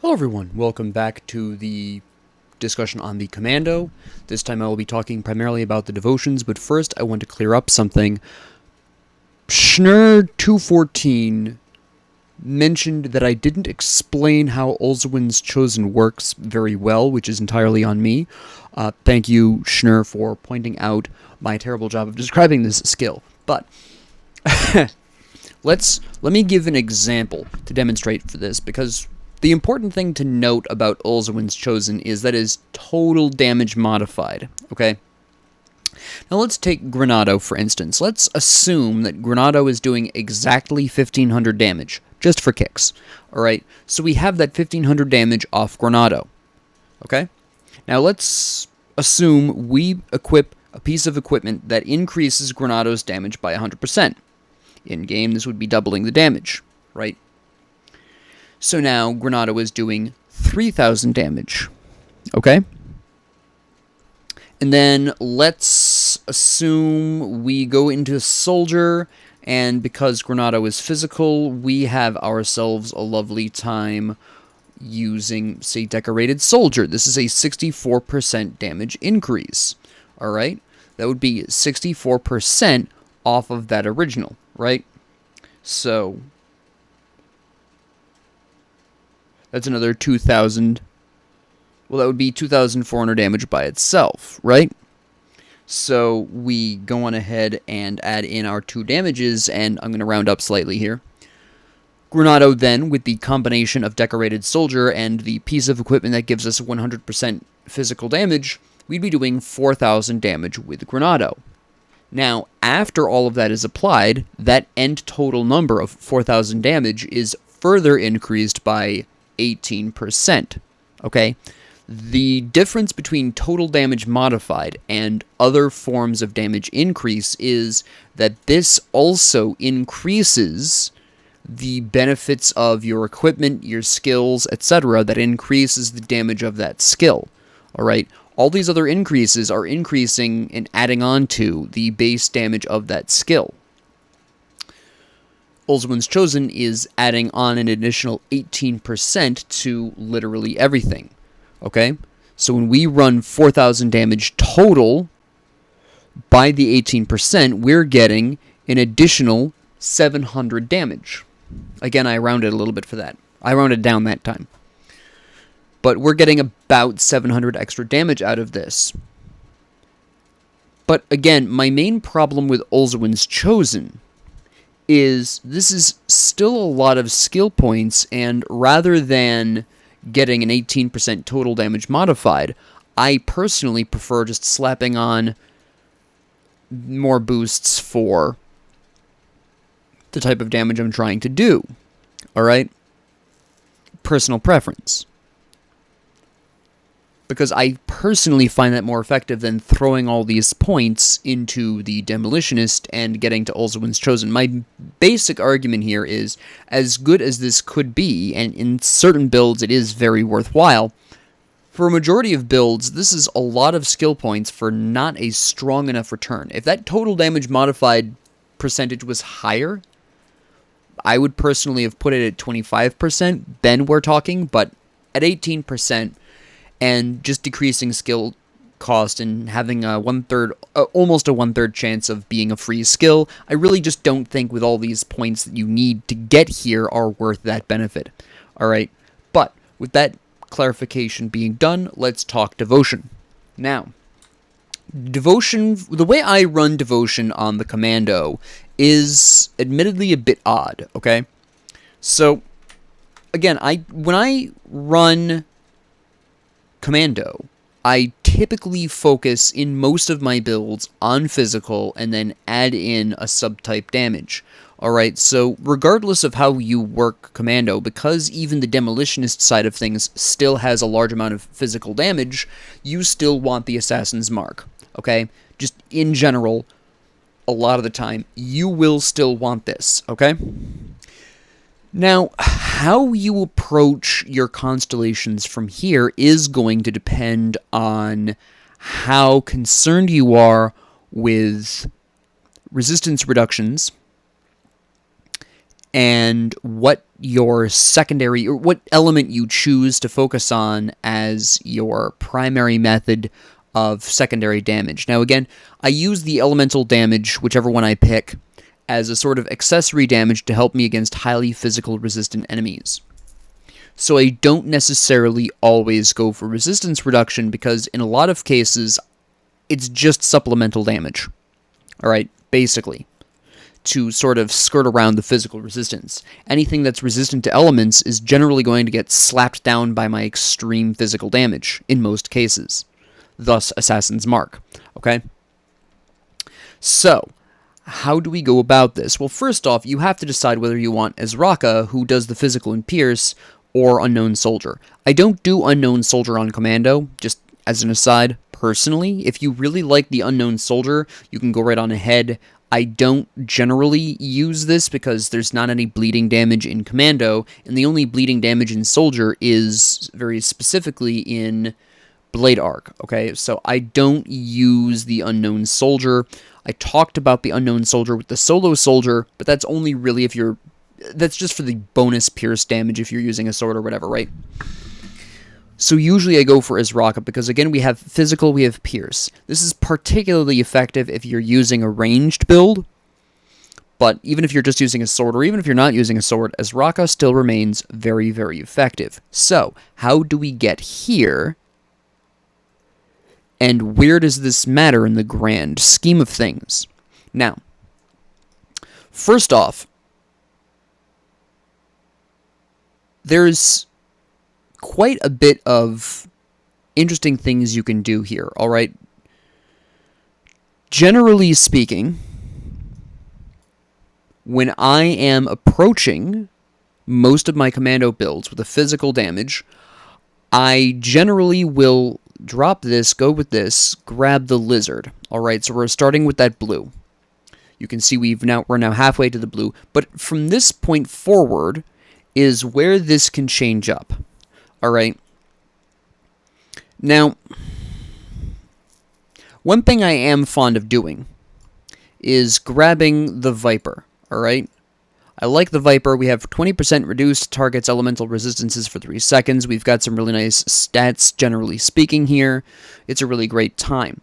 Hello everyone, welcome back to the discussion on the Commando. This time I will be talking primarily about the devotions, but first I want to clear up something. Schnur214 mentioned that I didn't explain how Olzewin's Chosen works very well, which is entirely on me. Thank you, Schnur, for pointing out my terrible job of describing this skill. But let me give an example to demonstrate for this, because the important thing to note about Olzewin's Chosen is that it is total damage modified, okay? Now let's take Granado, for instance. Let's assume that Granado is doing exactly 1500 damage, just for kicks, alright? So we have that 1500 damage off Granado, okay? Now let's assume we equip a piece of equipment that increases Granado's damage by 100%. In-game, this would be doubling the damage, right? So now Granado is doing 3,000 damage, okay? And then let's assume we go into Soldier, and because Granado is physical, we have ourselves a lovely time using, say, Decorated Soldier. This is a 64% damage increase, alright? That would be 64% off of that original, right? So that's another 2,000. Well, that would be 2,400 damage by itself, right? So we go on ahead and add in our 2 damages, and I'm going to round up slightly here. Granado then, with the combination of Decorated Soldier and the piece of equipment that gives us 100% physical damage, we'd be doing 4,000 damage with Granado. Now, after all of that is applied, that end total number of 4,000 damage is further increased by 18%, okay? The difference between total damage modified and other forms of damage increase is that this also increases the benefits of your equipment, your skills, etc., that increases the damage of that skill, alright? All these other increases are increasing and adding on to the base damage of that skill. Olzewin's Chosen is adding on an additional 18% to literally everything, okay? So when we run 4,000 damage total, by the 18%, we're getting an additional 700 damage. Again, I rounded a little bit for that. I rounded down that time. But we're getting about 700 extra damage out of this. But again, my main problem with Olzewin's Chosen is this is still a lot of skill points, and rather than getting an 18% total damage modified, I personally prefer just slapping on more boosts for the type of damage I'm trying to do. Alright? Personal preference. Because I personally find that more effective than throwing all these points into the Demolitionist and getting to Olzewin's Chosen. My basic argument here is, as good as this could be, and in certain builds it is very worthwhile, for a majority of builds, this is a lot of skill points for not a strong enough return. If that total damage modified percentage was higher, I would personally have put it at 25%, then we're talking, but at 18%, and just decreasing skill cost and having a almost a one-third chance of being a free skill, I really just don't think with all these points that you need to get here are worth that benefit. Alright, but with that clarification being done, let's talk Devotion. Now, Devotion, the way I run Devotion on the Commando is admittedly a bit odd, okay? So, again, when I run Commando, I typically focus in most of my builds on physical and then add in a subtype damage. Alright, so regardless of how you work Commando, because even the Demolitionist side of things still has a large amount of physical damage, you still want the Assassin's Mark, okay? Just in general, a lot of the time, you will still want this, okay? Now, how you approach your constellations from here is going to depend on how concerned you are with resistance reductions and what your secondary, or what element you choose to focus on as your primary method of secondary damage. Now again, I use the elemental damage, whichever one I pick, as a sort of accessory damage to help me against highly physical resistant enemies. So I don't necessarily always go for resistance reduction, because in a lot of cases, it's just supplemental damage. Alright, basically, to sort of skirt around the physical resistance. Anything that's resistant to elements is generally going to get slapped down by my extreme physical damage, in most cases. Thus, Assassin's Mark. Okay? So, how do we go about this? Well, first off, you have to decide whether you want Ezraka, who does the physical and pierce, or Unknown Soldier. I don't do Unknown Soldier on Commando, just as an aside, personally. If you really like the Unknown Soldier, you can go right on ahead. I don't generally use this because there's not any bleeding damage in Commando, and the only bleeding damage in Soldier is very specifically in Blade Arc, okay? So I don't use the Unknown Soldier. I talked about the Unknown Soldier with the Solo Soldier, but that's only really if you're... That's just for the bonus pierce damage if you're using a sword or whatever, right? So usually I go for Ezraka because, again, we have physical, we have pierce. This is particularly effective if you're using a ranged build, but even if you're just using a sword, or even if you're not using a sword, Ezraka still remains very, very effective. So, how do we get here? And where does this matter in the grand scheme of things? Now, first off, there's quite a bit of interesting things you can do here, alright? Generally speaking, when I am approaching most of my Commando builds with a physical damage, I generally will drop this, go with this, grab the lizard. Alright, so we're starting with that blue. You can see we're now halfway to the blue, but from this point forward is where this can change up. Alright. Now, one thing I am fond of doing is grabbing the Viper. Alright. I like the Viper. We have 20% reduced targets elemental resistances for 3 seconds. We've got some really nice stats, generally speaking, here. It's a really great time.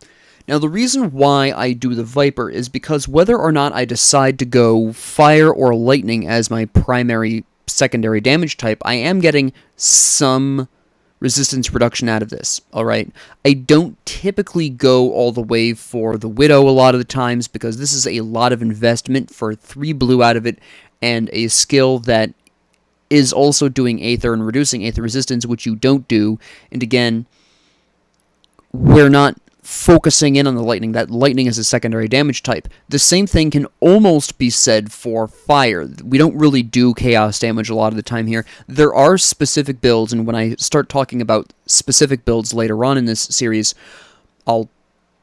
Now, the reason why I do the Viper is because whether or not I decide to go fire or lightning as my primary secondary damage type, I am getting some resistance reduction out of this, alright? I don't typically go all the way for the Widow a lot of the times, because this is a lot of investment for 3 blue out of it, and a skill that is also doing Aether and reducing Aether resistance, which you don't do, and again, we're not focusing in on the lightning. That lightning is a secondary damage type. The same thing can almost be said for fire. We don't really do chaos damage a lot of the time here. There are specific builds, and when I start talking about specific builds later on in this series, I'll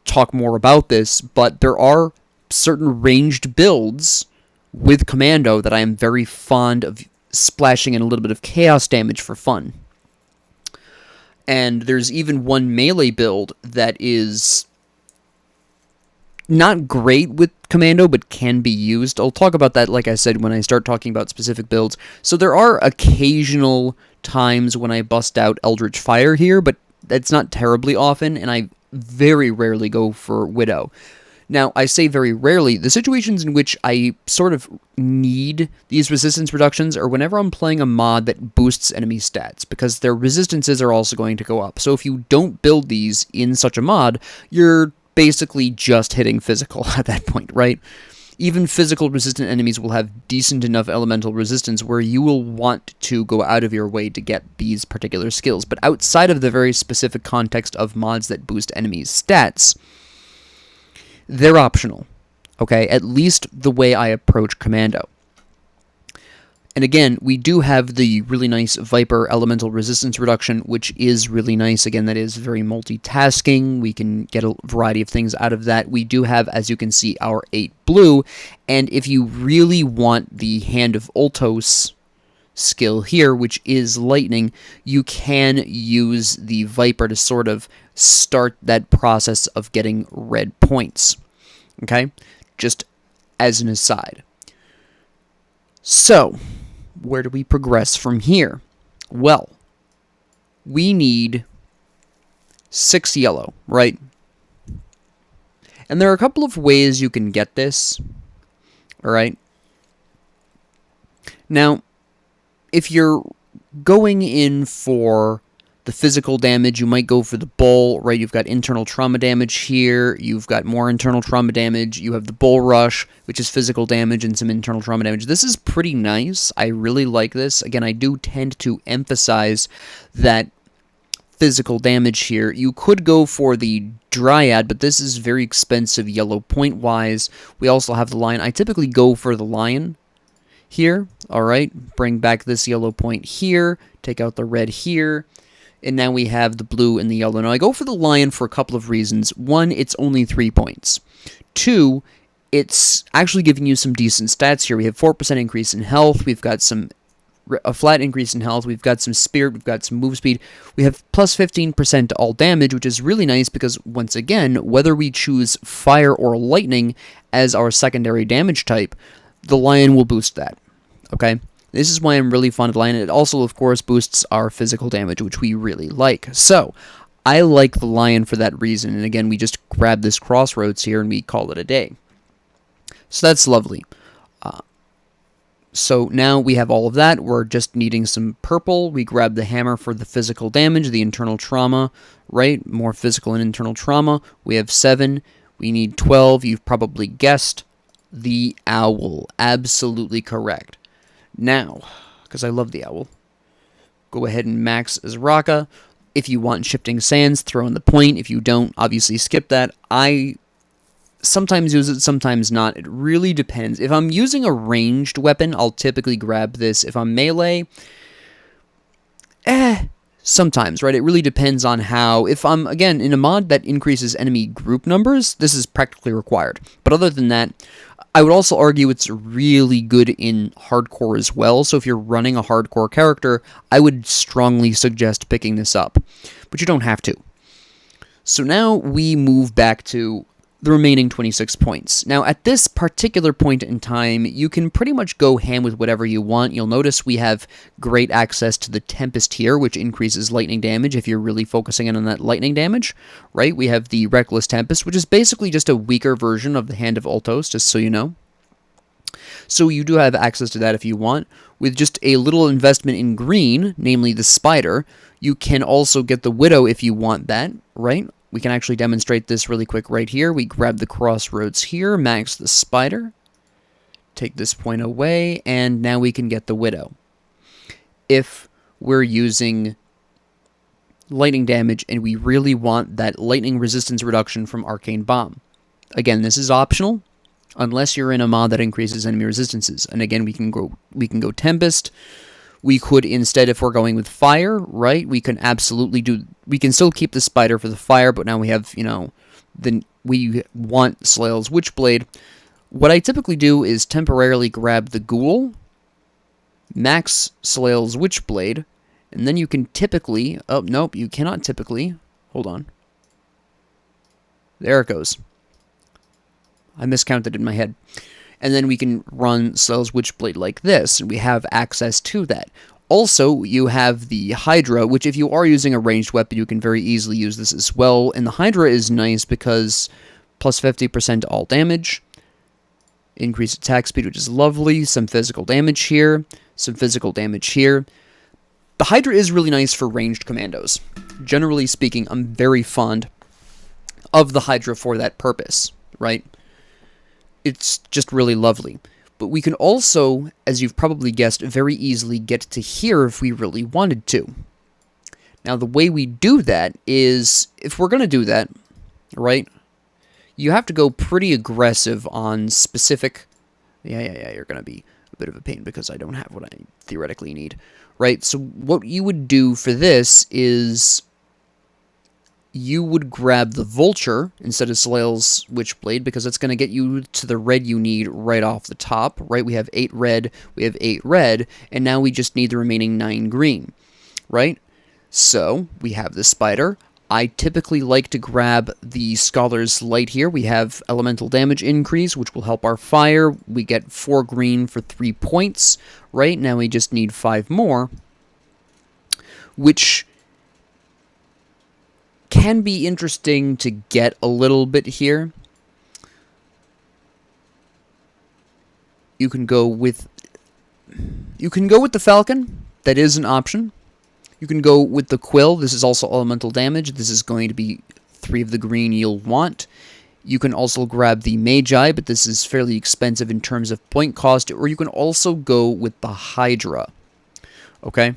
talk more about this, but there are certain ranged builds with Commando that I am very fond of splashing in a little bit of chaos damage for fun. And there's even one melee build that is not great with Commando, but can be used. I'll talk about that, like I said, when I start talking about specific builds. So there are occasional times when I bust out Eldritch Fire here, but that's not terribly often, and I very rarely go for Widow. Now, I say very rarely. The situations in which I sort of need these resistance reductions are whenever I'm playing a mod that boosts enemy stats, because their resistances are also going to go up. So if you don't build these in such a mod, you're basically just hitting physical at that point, right? Even physical resistant enemies will have decent enough elemental resistance where you will want to go out of your way to get these particular skills. But outside of the very specific context of mods that boost enemies' stats, they're optional, okay? At least the way I approach Commando. And again, we do have the really nice Viper elemental resistance reduction, which is really nice. Again, that is very multitasking. We can get a variety of things out of that. We do have, as you can see, our 8 blue, and if you really want the Hand of Ultos skill here, which is lightning, you can use the Viper to sort of start that process of getting red points. Okay? Just as an aside. So, where do we progress from here? Well, we need 6 yellow, right? And there are a couple of ways you can get this, alright? Now, if you're going in for the physical damage, you might go for the bull, right? You've got internal trauma damage here, you've got more internal trauma damage, you have the bull rush, which is physical damage and some internal trauma damage. This is pretty nice. I really like this. Again, I do tend to emphasize that physical damage here. You could go for the Dryad, but this is very expensive yellow point-wise. We also have the Lion. I typically go for the Lion here, alright? Bring back this yellow point here, take out the red here, and now we have the blue and the yellow. Now, I go for the Lion for a couple of reasons. One, it's only 3 points. Two, it's actually giving you some decent stats here. We have 4% increase in health, we've got a flat increase in health, we've got some spirit, we've got some move speed, we have plus 15% to all damage, which is really nice because, once again, whether we choose fire or lightning as our secondary damage type, the Lion will boost that, okay? This is why I'm really fond of the Lion. It also, of course, boosts our physical damage, which we really like. So, I like the Lion for that reason, and again, we just grab this crossroads here and we call it a day. So that's lovely. So now we have all of that. We're just needing some purple. We grab the hammer for the physical damage, the internal trauma, right? More physical and internal trauma. We have 7. We need 12. You've probably guessed the owl. Absolutely correct. Now, because I love the owl, go ahead and max Azraka. If you want shifting sands, throw in the point. If you don't, obviously skip that. I sometimes use it, sometimes not. It really depends. If I'm using a ranged weapon, I'll typically grab this. If I'm melee, sometimes, right? It really depends on how. If I'm, again, in a mod that increases enemy group numbers, this is practically required. But other than that, I would also argue it's really good in hardcore as well. So if you're running a hardcore character, I would strongly suggest picking this up. But you don't have to. So now we move back to the remaining 26 points. Now, at this particular point in time, you can pretty much go ham with whatever you want. You'll notice we have great access to the Tempest here, which increases lightning damage if you're really focusing in on that lightning damage, right? We have the Reckless Tempest, which is basically just a weaker version of the Hand of Ultos, just so you know. So you do have access to that if you want. With just a little investment in green, namely the Spider, you can also get the Widow if you want that, right? We can actually demonstrate this really quick right here. We grab the crossroads here, max the Spider, take this point away, and now we can get the Widow. If we're using lightning damage and we really want that lightning resistance reduction from Arcane Bomb. Again, this is optional, unless you're in a mod that increases enemy resistances. And again, we can go Tempest. We could instead, if we're going with fire, right, we can absolutely we can still keep the Spider for the fire, but now we have, we want Slael's Witchblade. What I typically do is temporarily grab the Ghoul, max Slael's Witchblade, and then you can typically, oh, nope, you cannot typically, hold on. There it goes. I miscounted in my head. And then we can run Slael's Witchblade like this, and we have access to that. Also, you have the Hydra, which if you are using a ranged weapon, you can very easily use this as well. And the Hydra is nice because plus 50% to all damage, increased attack speed, which is lovely, some physical damage here, some physical damage here. The Hydra is really nice for ranged commandos. Generally speaking, I'm very fond of the Hydra for that purpose, right? It's just really lovely. But we can also, as you've probably guessed, very easily get to here if we really wanted to. Now, the way we do that is, if we're going to do that, right, you have to go pretty aggressive on specific. Yeah, you're going to be a bit of a pain because I don't have what I theoretically need, right? So what you would do for this is you would grab the Vulture instead of Slael's Witchblade, because that's going to get you to the red you need right off the top, right? We have 8 red, we have 8 red, and now we just need the remaining 9 green, right? So, we have the Spider. I typically like to grab the Scholar's Light here. We have elemental damage increase, which will help our fire. We get 4 green for 3 points. Right now we just need 5 more, which can be interesting to get a little bit here. You can go with the Falcon. That is an option. You can go with the Quill. This is also elemental damage. This is going to be 3 of the green you'll want. You can also grab the Magi, but this is fairly expensive in terms of point cost. Or you can also go with the Hydra. Okay?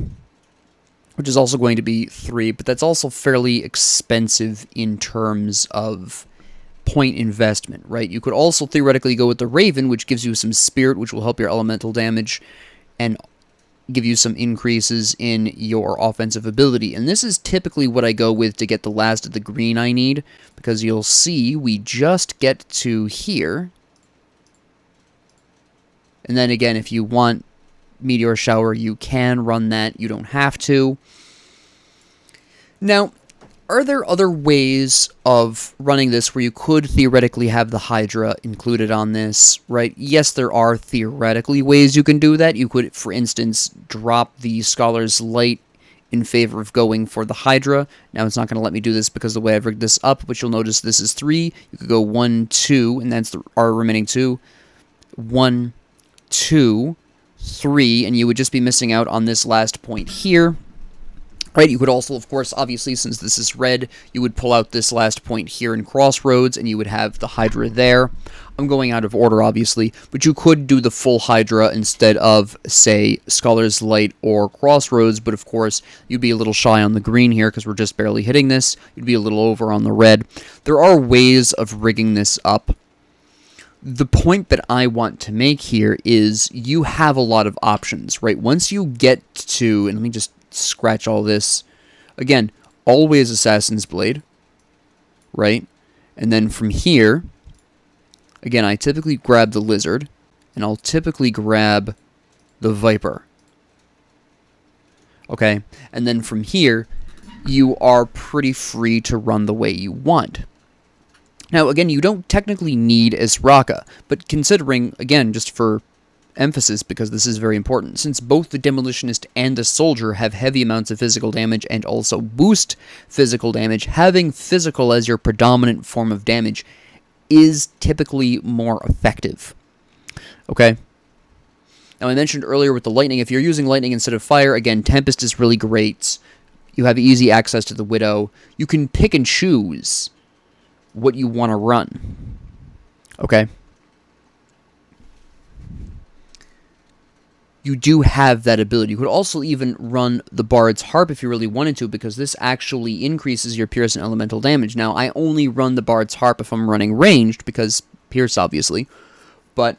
Which is also going to be 3, but that's also fairly expensive in terms of point investment, right? You could also theoretically go with the Raven, which gives you some Spirit, which will help your elemental damage, and give you some increases in your offensive ability. And this is typically what I go with to get the last of the green I need, because you'll see we just get to here. And then again, if you want Meteor Shower, you can run that. You don't have to. Now, are there other ways of running this where you could theoretically have the Hydra included on this, right? Yes, there are theoretically ways you can do that. You could, for instance, drop the Scholar's Light in favor of going for the Hydra. Now, it's not going to let me do this because of the way I've rigged this up, but you'll notice this is 3. You could go 1, 2, and that's our remaining 2. 1, 2, 3, and you would just be missing out on this last point here. Right, you could also, of course, obviously, since this is red, you would pull out this last point here in Crossroads, and you would have the Hydra there. I'm going out of order, obviously, but you could do the full Hydra instead of, say, Scholar's Light or Crossroads, but of course, you'd be a little shy on the green here, because we're just barely hitting this. You'd be a little over on the red. There are ways of rigging this up. The point that I want to make here is you have a lot of options, right? Once you get to, and let me just scratch all this. Again, always Assassin's Blade, right? And then from here, again, I typically grab the Lizard, and I'll typically grab the Viper. Okay? And then from here, you are pretty free to run the way you want. Now, again, you don't technically need Israka, but considering, again, just for emphasis, because this is very important, since both the Demolitionist and the Soldier have heavy amounts of physical damage and also boost physical damage, having physical as your predominant form of damage is typically more effective. Okay? Now, I mentioned earlier with the lightning, if you're using lightning instead of fire, again, Tempest is really great. You have easy access to the Widow. You can pick and choose what you want to run. Okay? You do have that ability. You could also even run the Bard's Harp if you really wanted to, because this actually increases your Pierce and Elemental damage. Now, I only run the Bard's Harp if I'm running ranged, because Pierce, obviously. But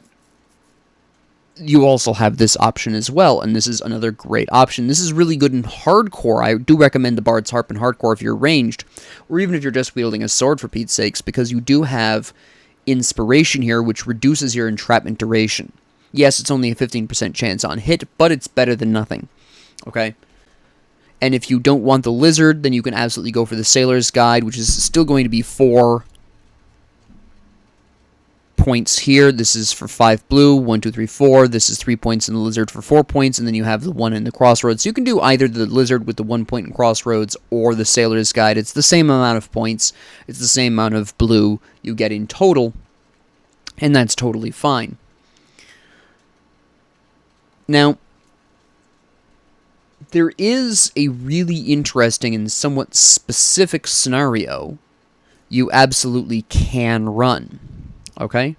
you also have this option as well, and this is another great option. This is really good in hardcore. I do recommend the Bard's Harp in hardcore if you're ranged, or even if you're just wielding a sword, for Pete's sakes, because you do have Inspiration here, which reduces your entrapment duration. Yes, it's only a 15% chance on hit, but it's better than nothing. Okay? And if you don't want the Lizard, then you can absolutely go for the Sailor's Guide, which is still going to be 4 points here. This is for 5 blue, 1, 2, 3, 4. This is 3 points in the Lizard for 4 points, and then you have the 1 in the Crossroads. So you can do either the Lizard with the 1 point in Crossroads or the Sailor's Guide. It's the same amount of points. It's the same amount of blue you get in total, and that's totally fine. Now, there is a really interesting and somewhat specific scenario you absolutely can run, okay?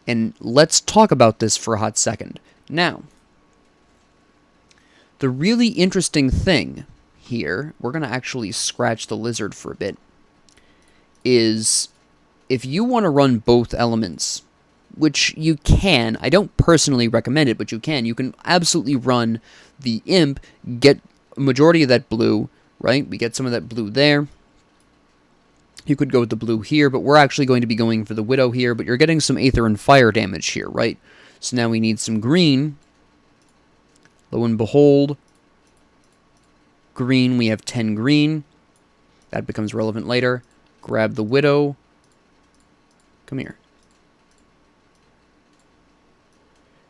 And let's talk about this for a hot second. Now, the really interesting thing here, we're going to actually scratch the Lizard for a bit, is if you want to run both elements, which you can. I don't personally recommend it, but you can. You can absolutely run the Imp, get a majority of that blue, right? We get some of that blue there. You could go with the blue here, but we're actually going to be going for the Widow here, but you're getting some Aether and Fire damage here, right? So now we need some green. Lo and behold, green, we have 10 green. That becomes relevant later. Grab the Widow. Come here.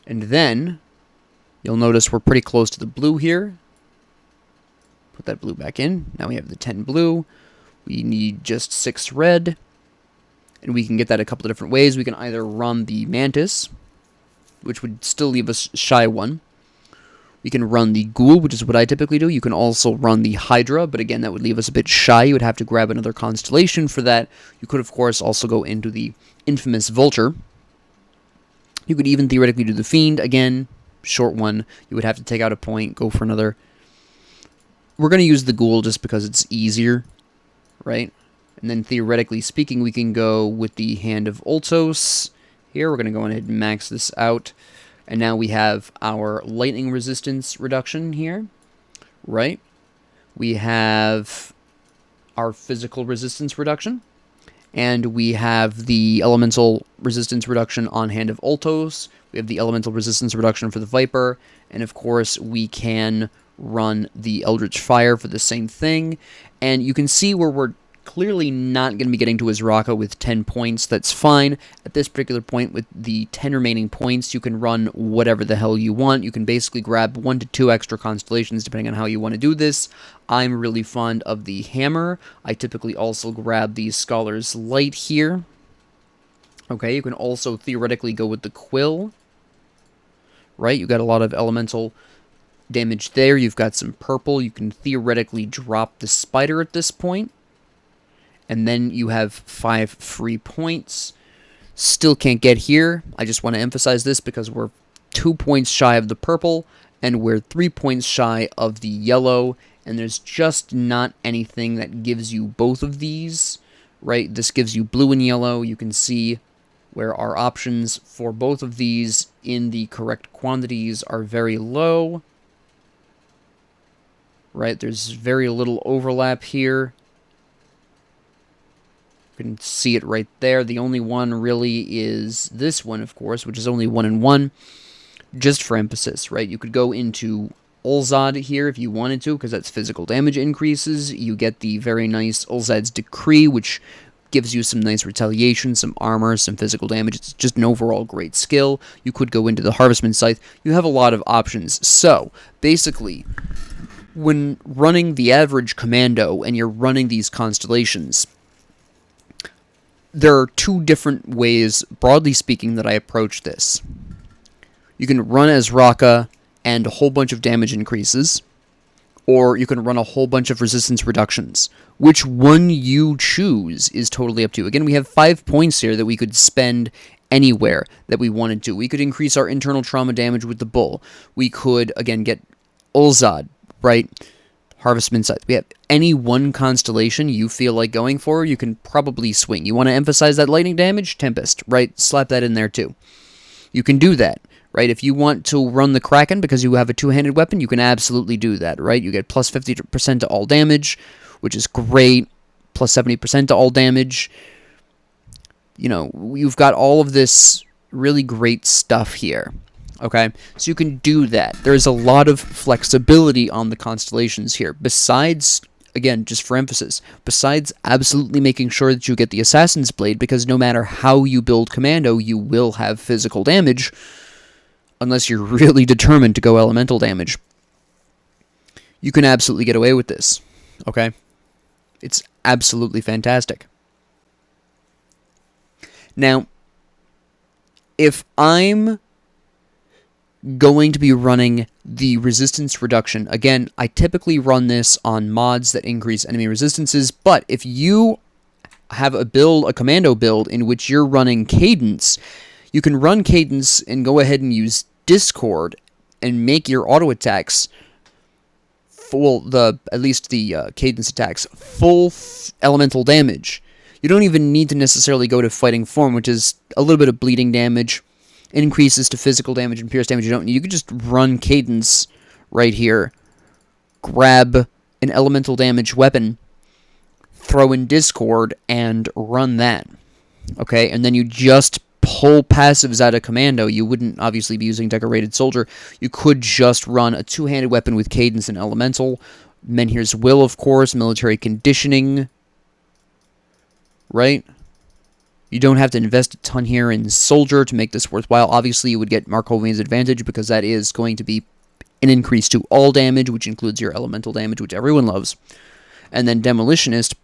And then, you'll notice we're pretty close to the blue here. Put that blue back in. Now we have the 10 blue. We need just 6 red. And we can get that a couple of different ways. We can either run the Mantis, which would still leave us shy 1. We can run the Ghoul, which is what I typically do. You can also run the Hydra, but again, that would leave us a bit shy. You would have to grab another Constellation for that. You could, of course, also go into the infamous Vulture. You could even theoretically do the Fiend. Again, short one. You would have to take out a point, go for another. We're going to use the Ghoul just because it's easier, right? And then theoretically speaking, we can go with the Hand of Ultos. Here, we're going to go ahead and max this out. And now we have our lightning resistance reduction here, right? We have our physical resistance reduction. And we have the elemental resistance reduction on Hand of Ultos. We have the elemental resistance reduction for the Viper. And of course, we can run the Eldritch Fire for the same thing. And you can see where we're clearly not going to be getting to Azraka with 10 points. That's fine. At this particular point, with the 10 remaining points, you can run whatever the hell you want. You can basically grab 1 to 2 extra constellations, depending on how you want to do this. I'm really fond of the Hammer. I typically also grab the Scholar's Light here. Okay, you can also theoretically go with the Quill. Right, you got a lot of elemental damage there. You've got some purple. You can theoretically drop the Spider at this point. And then you have 5 free points. Still can't get here. I just want to emphasize this because we're 2 points shy of the purple, and we're 3 points shy of the yellow, and there's just not anything that gives you both of these, right? This gives you blue and yellow. You can see where our options for both of these in the correct quantities are very low, right? There's very little overlap here. You can see it right there. The only one really is this one, of course, which is only 1 and 1, just for emphasis, right? You could go into Ulzad here if you wanted to, because that's physical damage increases. You get the very nice Ulzad's Decree, which gives you some nice retaliation, some armor, some physical damage. It's just an overall great skill. You could go into the Harvestman Scythe. You have a lot of options. So, basically, when running the average Commando and you're running these constellations, there are 2 different ways, broadly speaking, that I approach this. You can run Azraka and a whole bunch of damage increases, or you can run a whole bunch of resistance reductions. Which one you choose is totally up to you. Again, we have 5 points here that we could spend anywhere that we wanted to. We could increase our internal trauma damage with the Bull. We could, again, get Ulzad, right? Harvestman Scythe. We have any one constellation you feel like going for, you can probably swing. You want to emphasize that lightning damage? Tempest, right? Slap that in there too. You can do that, right? If you want to run the Kraken because you have a 2-handed weapon, you can absolutely do that, right? You get plus 50% to all damage, which is great. Plus 70% to all damage. You know, you've got all of this really great stuff here. Okay, so you can do that. There's a lot of flexibility on the constellations here. Besides, again, just for emphasis, besides absolutely making sure that you get the Assassin's Blade, because no matter how you build Commando, you will have physical damage, unless you're really determined to go elemental damage. You can absolutely get away with this. Okay? It's absolutely fantastic. Now, if I'm going to be running the resistance reduction. Again, I typically run this on mods that increase enemy resistances, but if you have a Commando build in which you're running Cadence, you can run Cadence and go ahead and use Discord and make your auto attacks at least the Cadence attacks, full elemental damage. You don't even need to necessarily go to Fighting Form, which is a little bit of bleeding damage, increases to physical damage and pierce damage. You could just run Cadence right here, grab an elemental damage weapon, throw in Discord, and run that. Okay, and then you just pull passives out of Commando. You wouldn't obviously be using Decorated Soldier. You could just run a 2-handed weapon with Cadence and Elemental, Menhir's Will, of course, military conditioning, right? You don't have to invest a ton here in Soldier to make this worthwhile. Obviously, you would get Markovian's Advantage because that is going to be an increase to all damage, which includes your elemental damage, which everyone loves. And then Demolitionist,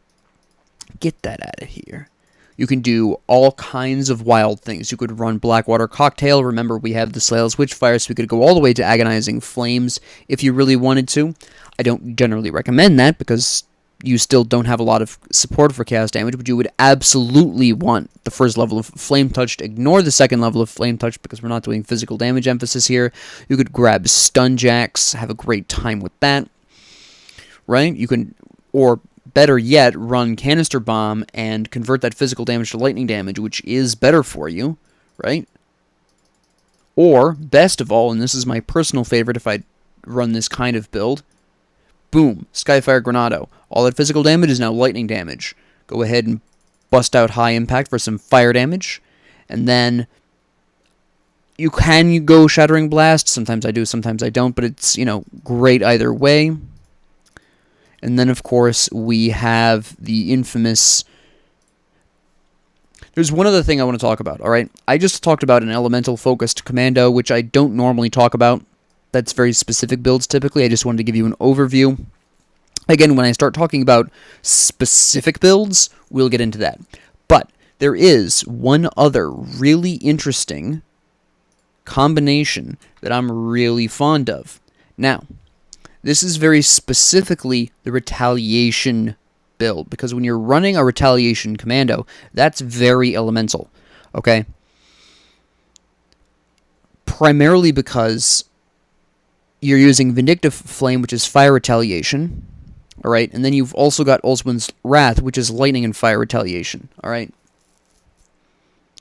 get that out of here. You can do all kinds of wild things. You could run Blackwater Cocktail. Remember, we have the Slail's Witchfire, so we could go all the way to Agonizing Flames if you really wanted to. I don't generally recommend that because you still don't have a lot of support for chaos damage, but you would absolutely want the first level of Flame Touch. Ignore the second level of Flame Touch because we're not doing physical damage emphasis here. You could grab Stun Jacks, have a great time with that, right? You can, or better yet, run Canister Bomb and convert that physical damage to lightning damage, which is better for you, right? Or, best of all, and this is my personal favorite if I run this kind of build, boom, Skyfire Granado. All that physical damage is now lightning damage. Go ahead and bust out High Impact for some fire damage. And then you can go Shattering Blast. Sometimes I do, sometimes I don't. But it's, great either way. And then, of course, we have the infamous... There's one other thing I want to talk about, alright? I just talked about an elemental-focused commando, which I don't normally talk about. That's very specific builds typically. I just wanted to give you an overview. Again, when I start talking about specific builds, we'll get into that. But there is one other really interesting combination that I'm really fond of. Now, this is very specifically the Retaliation build, because when you're running a Retaliation commando, that's very elemental, okay? Primarily because you're using Vindictive Flame, which is fire retaliation, alright? And then you've also got Ulswin's Wrath, which is lightning and fire retaliation, alright?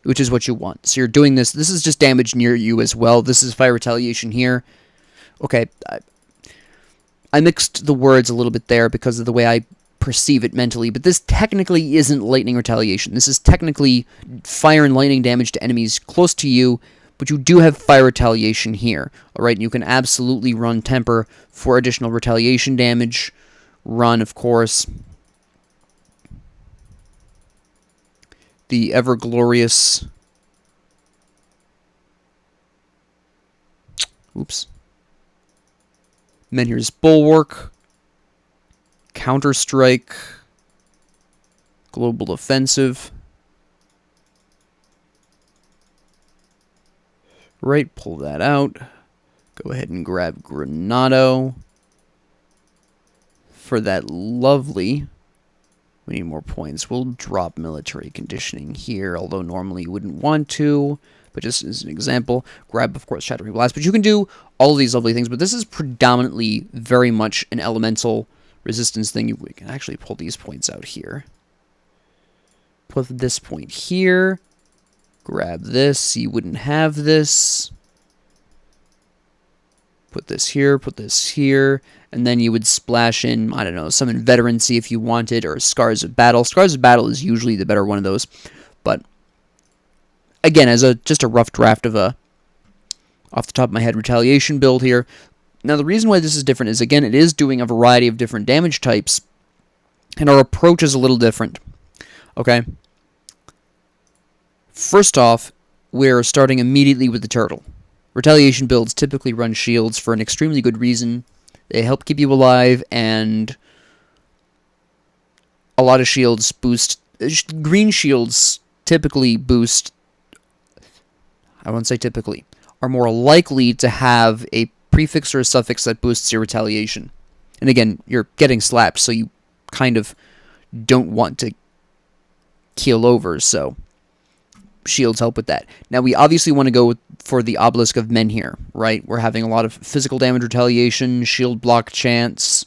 Which is what you want. So you're doing this. This is just damage near you as well. This is fire retaliation here. Okay, I mixed the words a little bit there because of the way I perceive it mentally, but this technically isn't lightning retaliation. This is technically fire and lightning damage to enemies close to you, but you do have fire retaliation here, alright? You can absolutely run Temper for additional retaliation damage. Run, of course, the ever-glorious... Menhir's Bulwark, Counter-Strike, Global Offensive. Right, pull that out. Go ahead and grab Granado for that lovely... We need more points. We'll drop military conditioning here, although normally you wouldn't want to. But just as an example, grab, of course, Shattering Blast. But you can do all of these lovely things. But this is predominantly very much an elemental resistance thing. We can actually pull these points out here. Put this point here. Grab this. You wouldn't have this. Put this here, and then you would splash in, I don't know, some Inveteracy if you wanted, or Scars of Battle. Scars of Battle is usually the better one of those, but again, as just a rough draft of a, off the top of my head, Retaliation build here. Now, the reason why this is different is, again, it is doing a variety of different damage types, and our approach is a little different, okay? First off, we're starting immediately with the Turtle. Retaliation builds typically run shields for an extremely good reason. They help keep you alive, and a lot of shields boost... Green shields typically boost... I won't say typically. Are more likely to have a prefix or a suffix that boosts your retaliation. And again, you're getting slapped, so you kind of don't want to keel over, so... shields help with that. Now, we obviously want to go for the Obelisk of Menhir, right? We're having a lot of physical damage retaliation, shield block chance,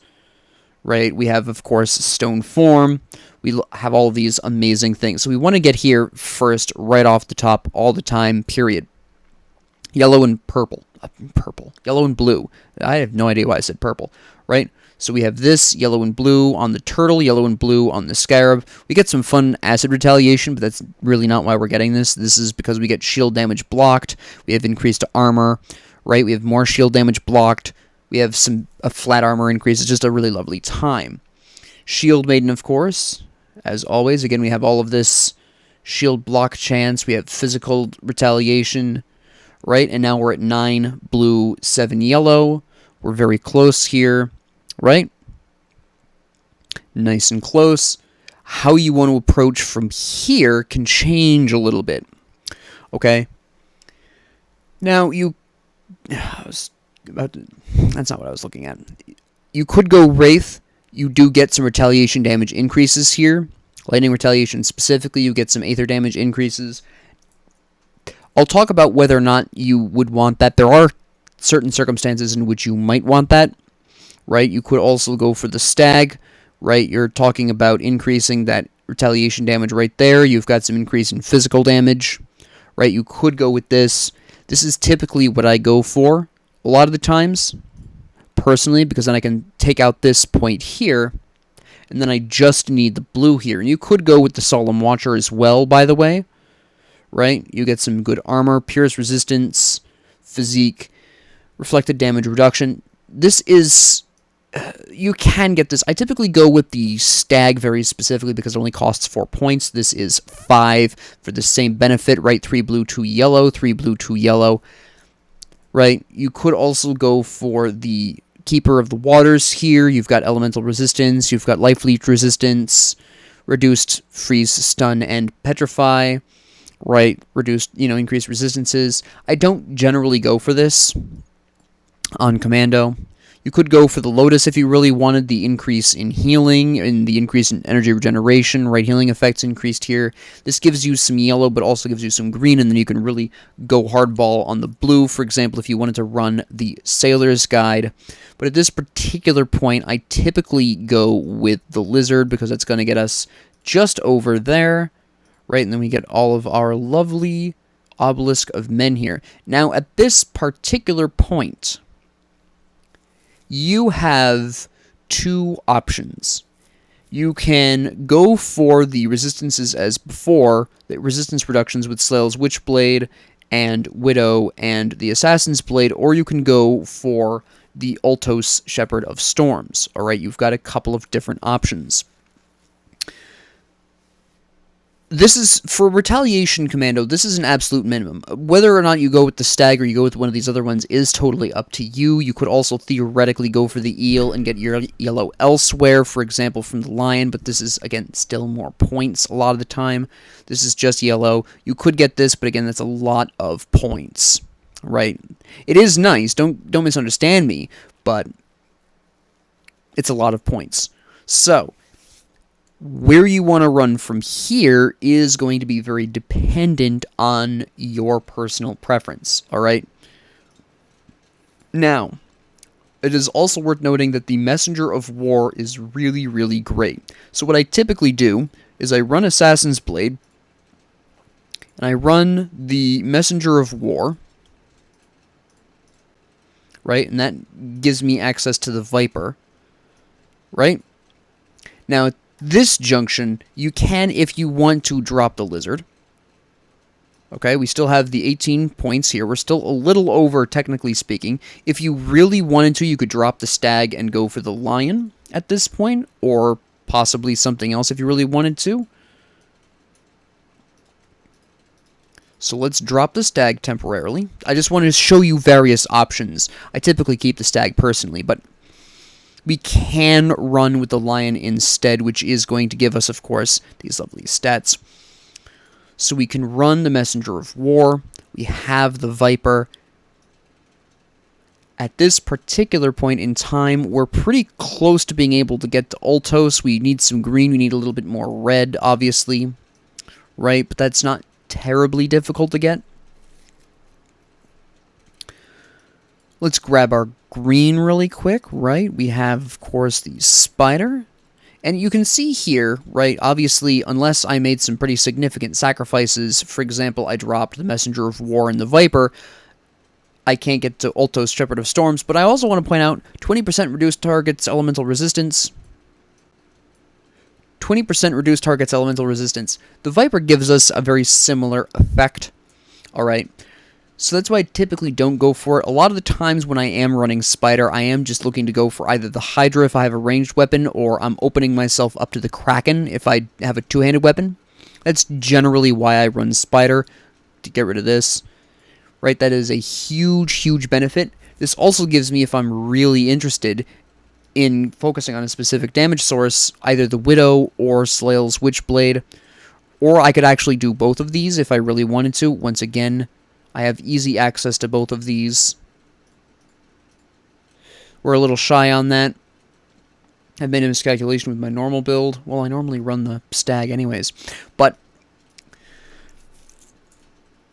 right? We have, of course, Stone Form. We have all of these amazing things. So we want to get here first, right off the top, all the time, period. Yellow and purple. Yellow and blue. I have no idea why I said purple, right? So we have this, yellow and blue on the Turtle, yellow and blue on the Scarab. We get some fun acid retaliation, but that's really not why we're getting this. This is because we get shield damage blocked. We have increased armor, right? We have more shield damage blocked. We have a flat armor increase. It's just a really lovely time. Shield Maiden, of course, as always. Again, we have all of this shield block chance. We have physical retaliation, right? And now we're at 9 blue, 7 yellow. We're very close here, right? Nice and close. How you want to approach from here can change a little bit, okay? Now, that's not what I was looking at. You could go Wraith. You do get some retaliation damage increases here. Lightning retaliation specifically, you get some Aether damage increases. I'll talk about whether or not you would want that. There are certain circumstances in which you might want that, right? You could also go for the Stag, right? You're talking about increasing that retaliation damage right there. You've got some increase in physical damage, right? You could go with this. This is typically what I go for a lot of the times, personally, because then I can take out this point here, and then I just need the blue here. And you could go with the Solemn Watcher as well, by the way, right? You get some good armor, pierce resistance, physique, reflected damage reduction. This is... you can get this. I typically go with the Stag very specifically because it only costs 4 points. This is 5 for the same benefit, right? 3 blue, 2 yellow, 3 blue, 2 yellow, right? You could also go for the Keeper of the Waters here. You've got elemental resistance, you've got life leech resistance, reduced freeze, stun, and petrify, right? Reduced, increased resistances. I don't generally go for this on Commando. You could go for the Lotus if you really wanted the increase in healing and the increase in energy regeneration, right? Healing effects increased here. This gives you some yellow, but also gives you some green, and then you can really go hardball on the blue, for example, if you wanted to run the Sailor's Guide. But at this particular point, I typically go with the Lizard because that's going to get us just over there, right? And then we get all of our lovely Obelisk of Men here. Now, at this particular point, you have 2 options. You can go for the resistances as before, the resistance reductions with Slael's Witchblade and Widow and the Assassin's Blade, or you can go for the Ultos Shepherd of Storms. Alright, you've got a couple of different options. This is, for Retaliation Commando, this is an absolute minimum. Whether or not you go with the Stag or you go with one of these other ones is totally up to you. You could also theoretically go for the Eel and get your yellow elsewhere, for example, from the Lion, but this is, again, still more points a lot of the time. This is just yellow. You could get this, but again, that's a lot of points, right? It is nice, don't misunderstand me, but it's a lot of points. So, where you want to run from here is going to be very dependent on your personal preference, alright? Now, it is also worth noting that the Messenger of War is really, really great. So what I typically do is I run Assassin's Blade, and I run the Messenger of War, right? And that gives me access to the Viper, right? Now, at this junction, you can, if you want to, drop the Lizard. Okay, we still have the 18 points here. We're still a little over, technically speaking. If you really wanted to, you could drop the Stag and go for the Lion at this point, or possibly something else if you really wanted to. So let's drop the Stag temporarily. I just wanted to show you various options. I typically keep the Stag personally, but we can run with the Lion instead, which is going to give us, of course, these lovely stats. So we can run the Messenger of War. We have the Viper. At this particular point in time, we're pretty close to being able to get to Ultos. We need some green. We need a little bit more red, obviously. Right? But that's not terribly difficult to get. Let's grab our green really quick, right? We have, of course, the Spider. And you can see here, right, obviously, unless I made some pretty significant sacrifices, for example, I dropped the Messenger of War and the Viper, I can't get to Ultos Shepherd of Storms, but I also want to point out 20% reduced targets elemental resistance. 20% reduced targets elemental resistance. The Viper gives us a very similar effect, alright? So that's why I typically don't go for it. A lot of the times when I am running Spider, I am just looking to go for either the Hydra if I have a ranged weapon, or I'm opening myself up to the Kraken if I have a two-handed weapon. That's generally why I run Spider, to get rid of this. Right, that is a huge, huge benefit. This also gives me, if I'm really interested in focusing on a specific damage source, either the Widow or Slail's Witchblade, or I could actually do both of these if I really wanted to. Once again, I have easy access to both of these. We're a little shy on that. I've made a miscalculation with my normal build. Well, I normally run the Stag anyways. But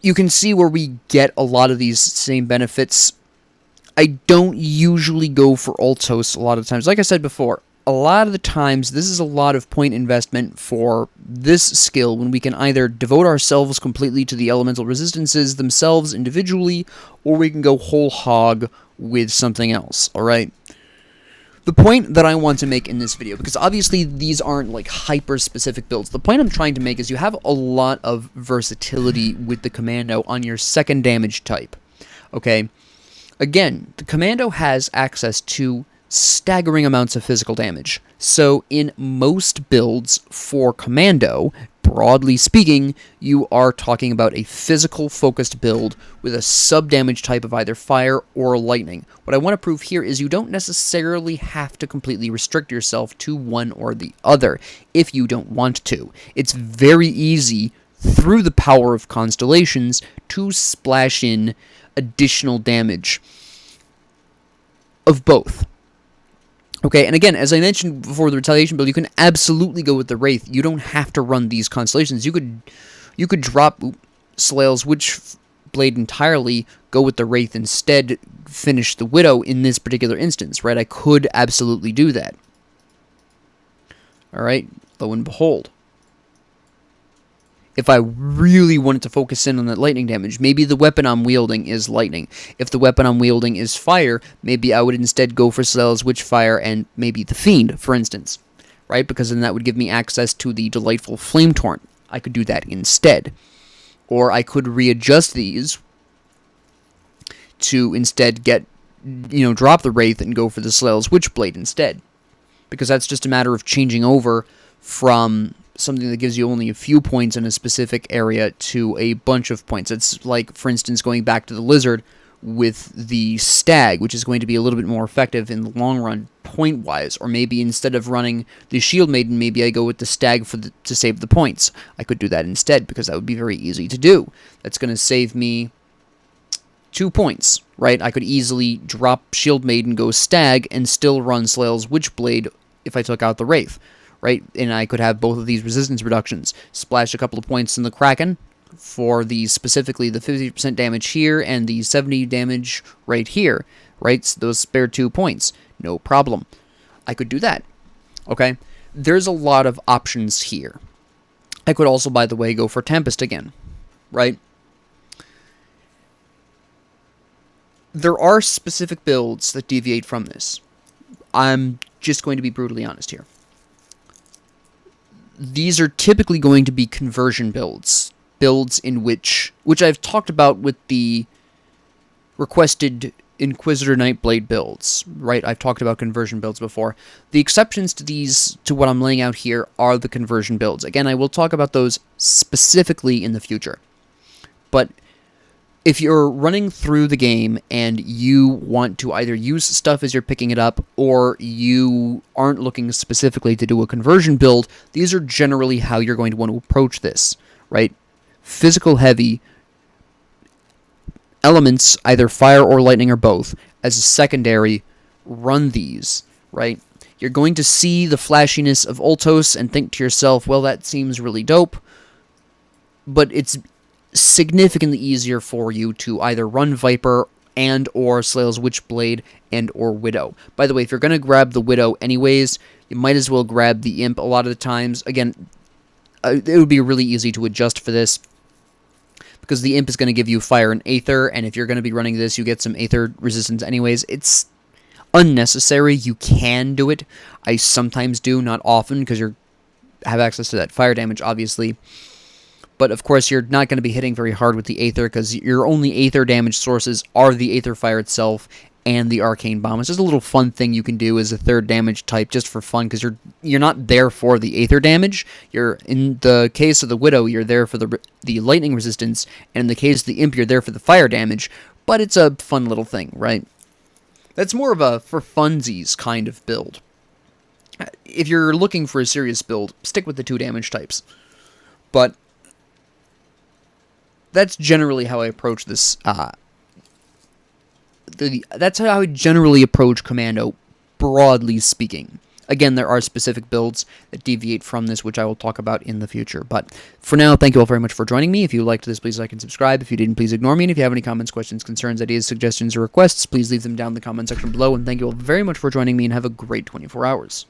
you can see where we get a lot of these same benefits. I don't usually go for Altos a lot of times. Like I said before, a lot of the times, this is a lot of point investment for this skill when we can either devote ourselves completely to the elemental resistances themselves individually, or we can go whole hog with something else, alright? The point that I want to make in this video, because obviously these aren't like hyper-specific builds, the point I'm trying to make is you have a lot of versatility with the Commando on your second damage type, okay? Again, the Commando has access to staggering amounts of physical damage. So in most builds for Commando, broadly speaking, you are talking about a physical-focused build with a sub-damage type of either fire or lightning. What I want to prove here is you don't necessarily have to completely restrict yourself to one or the other if you don't want to. It's very easy, through the power of Constellations, to splash in additional damage of both. Okay, and again, as I mentioned before, the Retaliation build, you can absolutely go with the Wraith. You don't have to run these Constellations. You could drop Slail's Witchblade entirely, go with the Wraith instead, finish the Widow in this particular instance, right? I could absolutely do that. Alright, lo and behold. If I really wanted to focus in on that lightning damage, maybe the weapon I'm wielding is lightning. If the weapon I'm wielding is fire, maybe I would instead go for Slail's Witchfire and maybe the Fiend, for instance. Right? Because then that would give me access to the delightful Flame Torrent. I could do that instead. Or I could readjust these to instead get, drop the Wraith and go for the Slail's Witchblade instead. Because that's just a matter of changing over from something that gives you only a few points in a specific area to a bunch of points. It's like, for instance, going back to the Lizard with the Stag, which is going to be a little bit more effective in the long run, point-wise. Or maybe instead of running the Shield Maiden, maybe I go with the Stag to save the points. I could do that instead, because that would be very easy to do. That's going to save me 2 points, right? I could easily drop Shield Maiden, go Stag, and still run Slail's Witchblade if I took out the Wraith. Right, and I could have both of these resistance reductions. Splash a couple of points in the Kraken for specifically the 50% damage here and the 70 damage right here. Right, so those spare 2 points. No problem. I could do that. Okay, there's a lot of options here. I could also, by the way, go for Tempest again. Right? There are specific builds that deviate from this. I'm just going to be brutally honest here. These are typically going to be conversion builds. Builds in which I've talked about with the requested Inquisitor Nightblade builds, right? I've talked about conversion builds before. The exceptions to these, to what I'm laying out here, are the conversion builds. Again, I will talk about those specifically in the future. But if you're running through the game and you want to either use stuff as you're picking it up, or you aren't looking specifically to do a conversion build, these are generally how you're going to want to approach this, right? Physical heavy elements, either fire or lightning or both, as a secondary, run these, right? You're going to see the flashiness of Altos and think to yourself, well, that seems really dope, but it's significantly easier for you to either run Viper and or Slail's Witchblade and or Widow. By the way, if you're going to grab the Widow anyways, you might as well grab the Imp a lot of the times. Again, it would be really easy to adjust for this, because the Imp is going to give you Fire and Aether, and if you're going to be running this, you get some Aether resistance anyways. It's unnecessary. You can do it. I sometimes do, not often, because you have access to that fire damage, obviously. but of course you're not going to be hitting very hard with the Aether, because your only Aether damage sources are the Aether Fire itself and the Arcane Bomb. It's just a little fun thing you can do as a third damage type, just for fun, because you're not there for the Aether damage. You're, in the case of the Widow, you're there for the lightning resistance, and in the case of the Imp, you're there for the fire damage, but it's a fun little thing, right? That's more of a for funsies kind of build. If you're looking for a serious build, stick with the 2 damage types. But that's generally how I approach this. That's how I generally approach Commando, broadly speaking. Again, there are specific builds that deviate from this, which I will talk about in the future. But for now, thank you all very much for joining me. If you liked this, please like and subscribe. If you didn't, please ignore me. And if you have any comments, questions, concerns, ideas, suggestions, or requests, please leave them down in the comment section below. And thank you all very much for joining me, and have a great 24 hours.